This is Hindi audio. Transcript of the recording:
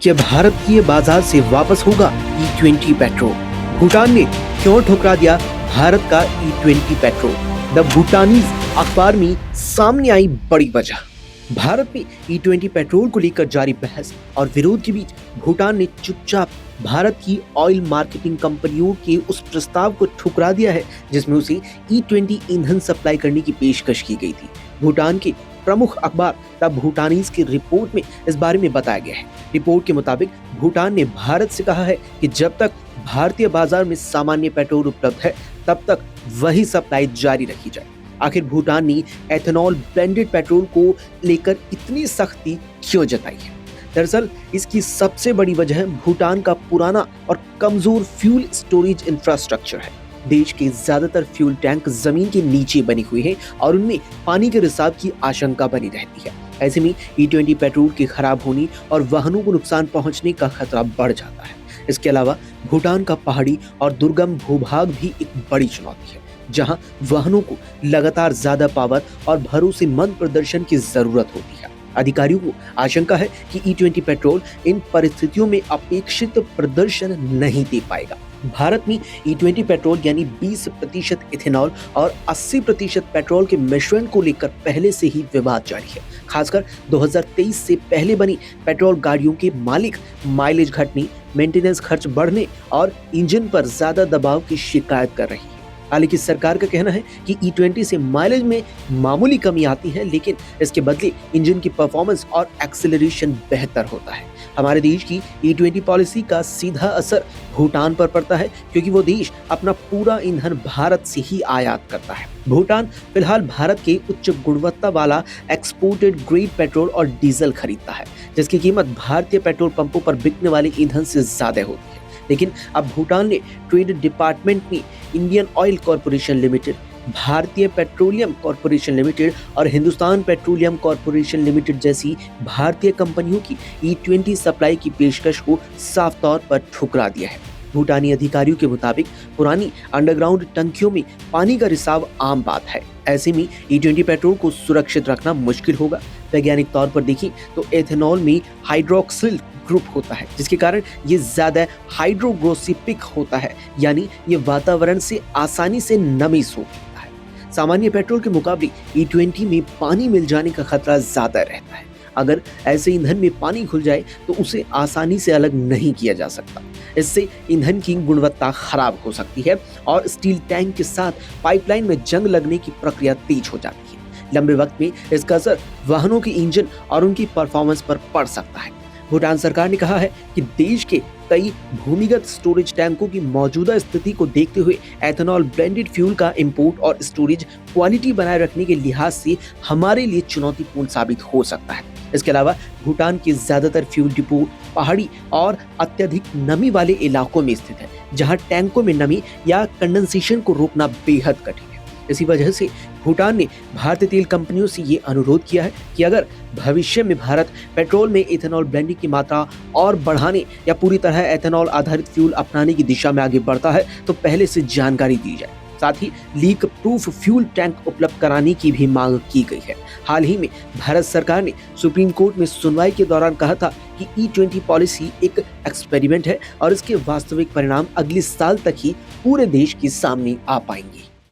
क्या भारत की बाजार से वापस होगा E20 पेट्रोल? भूटान ने क्यों ठुकरा दिया भारत का E20 पेट्रोल? द भूटानीज अखबार में सामने आई बड़ी वजह। भारत में E20 पेट्रोल को लेकर जारी बहस और विरोध के बीच भूटान ने चुपचाप भारत की ऑयल मार्केटिंग कंपनियों के उस प्रस्ताव को ठुकरा दिया है जिसमें उसे E20 ईंधन सप्लाई करने की पेशकश की गई थी। भूटान के प्रमुख अखबार द भूटानीज की रिपोर्ट में इस बारे में बताया गया है। रिपोर्ट के मुताबिक भूटान ने भारत से कहा है कि जब तक भारतीय बाजार में सामान्य पेट्रोल उपलब्ध है तब तक वही सप्लाई जारी रखी जाए। आखिर भूटान ने एथेनॉल ब्लेंडेड पेट्रोल को लेकर इतनी सख्ती क्यों जताई है? दरअसल इसकी सबसे बड़ी वजह भूटान का पुराना और कमजोर फ्यूल स्टोरेज इंफ्रास्ट्रक्चर है। देश के ज्यादातर फ्यूल टैंक जमीन के नीचे बने हुए हैं और उनमें पानी के रिसाव की आशंका बनी रहती है। ऐसे में E20 पेट्रोल के खराब होने और वाहनों को नुकसान पहुंचने का खतरा बढ़ जाता है। इसके अलावा भूटान का पहाड़ी और दुर्गम भूभाग भी एक बड़ी चुनौती है, जहां वाहनों को लगातार ज्यादा पावर और भरोसेमंद प्रदर्शन की जरूरत होती है। अधिकारियों को आशंका है कि E20 पेट्रोल इन परिस्थितियों में अपेक्षित प्रदर्शन नहीं दे पाएगा। भारत में E20 पेट्रोल यानी 20% इथेनॉल और 80% पेट्रोल के मिश्रण को लेकर पहले से ही विवाद जारी है। खासकर 2023 से पहले बनी पेट्रोल गाड़ियों के मालिक माइलेज घटने, मेंटेनेंस खर्च बढ़ने और इंजन पर ज्यादा दबाव की शिकायत कर रही है। हालांकि सरकार का कहना है कि E20 से माइलेज में मामूली कमी आती है, लेकिन इसके बदले इंजन की परफॉर्मेंस और एक्सेलरेशन बेहतर होता है। हमारे देश की E20 पॉलिसी का सीधा असर भूटान पर पड़ता है, क्योंकि वो देश अपना पूरा ईंधन भारत से ही आयात करता है। भूटान फिलहाल भारत के उच्च गुणवत्ता वाला एक्सपोर्टेड ग्रेड पेट्रोल और डीजल खरीदता है, जिसकी कीमत भारतीय पेट्रोल पंपों पर बिकने वाले ईंधन से ज्यादा होती है। लेकिन अब भूटान ने ट्रेड डिपार्टमेंट में इंडियन ऑयल कॉरपोरेशन लिमिटेड, भारतीय पेट्रोलियम कॉरपोरेशन लिमिटेड और हिंदुस्तान पेट्रोलियम कॉरपोरेशन लिमिटेड जैसी भारतीय कंपनियों की E20 सप्लाई की पेशकश को साफ तौर पर ठुकरा दिया है। भूटानी अधिकारियों के मुताबिक पुरानी अंडरग्राउंड टंकियों में पानी का रिसाव आम बात है। ऐसे में E20 पेट्रोल को सुरक्षित रखना मुश्किल होगा। वैज्ञानिक तौर पर देखें तो एथेनॉल में हाइड्रोक्सिल ग्रुप होता है, जिसके कारण ये ज्यादा हाइड्रोग्रोसिपिक होता है, यानी ये वातावरण से आसानी से नमी सोख लेता है। सामान्य पेट्रोल के मुकाबले E20 में पानी मिल जाने का खतरा ज्यादा रहता है। अगर ऐसे ईंधन में पानी घुल जाए तो उसे आसानी से अलग नहीं किया जा सकता। इससे ईंधन की गुणवत्ता खराब हो सकती है और स्टील टैंक के साथ पाइपलाइन में जंग लगने की प्रक्रिया तेज हो जाती है। लंबे वक्त में इसका असर वाहनों के इंजन और उनकी परफॉर्मेंस पर पड़ सकता है। भूटान सरकार ने कहा है कि देश के कई भूमिगत स्टोरेज टैंकों की मौजूदा स्थिति को देखते हुए एथेनॉल ब्लेंडेड फ्यूल का इंपोर्ट और स्टोरेज क्वालिटी बनाए रखने के लिहाज से हमारे लिए चुनौतीपूर्ण साबित हो सकता है। इसके अलावा भूटान के ज्यादातर फ्यूल डिपो पहाड़ी और अत्यधिक नमी वाले इलाकों में स्थित है, जहां टैंकों में नमी या कंडेंसेशन को रोकना बेहद कठिन है। इसी वजह से भूटान ने भारतीय तेल कंपनियों से ये अनुरोध किया है कि अगर भविष्य में भारत पेट्रोल में इथेनॉल ब्लेंडिंग की मात्रा और बढ़ाने या पूरी तरह एथेनॉल आधारित फ्यूल अपनाने की दिशा में आगे बढ़ता है तो पहले से जानकारी दी जाए। साथ ही लीक प्रूफ फ्यूल टैंक उपलब्ध कराने की भी मांग की गई है। हाल ही में भारत सरकार ने सुप्रीम कोर्ट में सुनवाई के दौरान कहा था कि E20 पॉलिसी एक एक्सपेरिमेंट है और इसके वास्तविक परिणाम अगले साल तक ही पूरे देश के सामने आ पाएंगे।